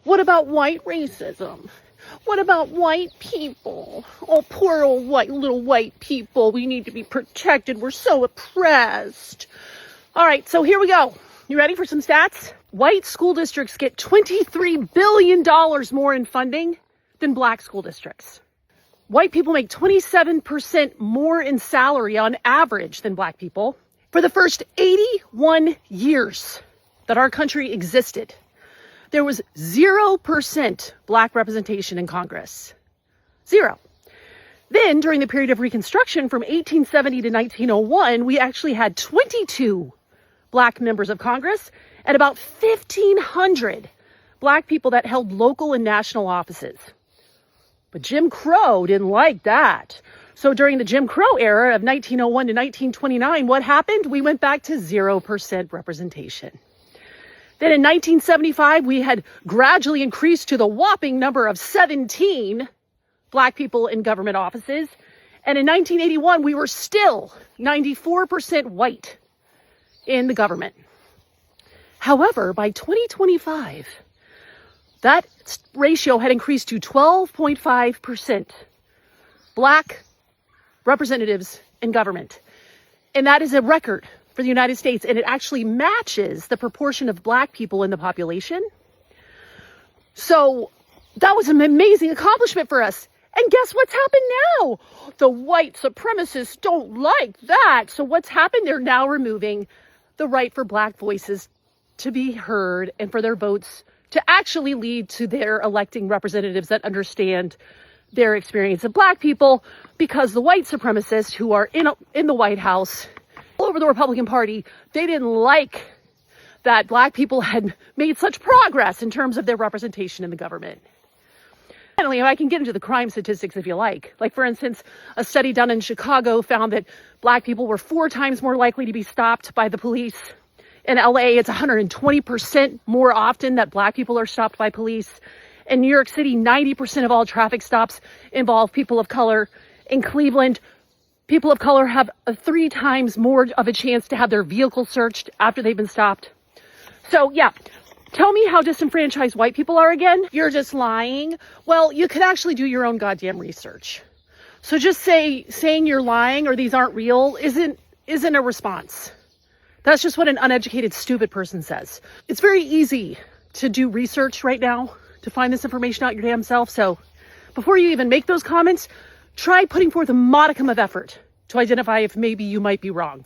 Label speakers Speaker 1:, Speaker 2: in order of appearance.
Speaker 1: What about white racism? What about white people? Oh, poor old little white people. We need to be protected. We're so oppressed. All right, so here we go. You ready for some stats? White school districts get $23 billion more in funding than black school districts. White people make 27% more in salary on average than black people. For the first 81 years that our country existed, there was 0% black representation in Congress. 0. Then, during the period of Reconstruction from 1870 to 1901, we actually had 22 black members of Congress and about 1,500 black people that held local and national offices. But Jim Crow didn't like that. So during the Jim Crow era of 1901 to 1929, what happened? We went back to 0% representation. Then in 1975, we had gradually increased to the whopping number of 17 black people in government offices. And in 1981, we were still 94% white in the government. However, by 2025, that ratio had increased to 12.5% black representatives in government. And that is a record for the United States, and it actually matches the proportion of black people in the population. So that was an amazing accomplishment for us. And guess what's happened now? The white supremacists don't like that. So what's happened? They're now removing the right for black voices to be heard and for their votes to actually lead to their electing representatives that understand their experience of black people, because the white supremacists who are in the White House, all over the Republican Party, they didn't like that black people had made such progress in terms of their representation in the government. Finally, I can get into the crime statistics if you like. Like, for instance, a study done in Chicago found that black people were 4 times more likely to be stopped by the police. In LA, it's 120% more often that black people are stopped by police. In New York City, 90% of all traffic stops involve people of color. In Cleveland, people of color have 3 times more of a chance to have their vehicle searched after they've been stopped. So yeah, tell me how disenfranchised white people are again. You're just lying. Well, you could actually do your own goddamn research. So just saying you're lying or these aren't real isn't a response. That's just what an uneducated, stupid person says. It's very easy to do research right now, to find this information out your damn self. So before you even make those comments, try putting forth a modicum of effort to identify if maybe you might be wrong.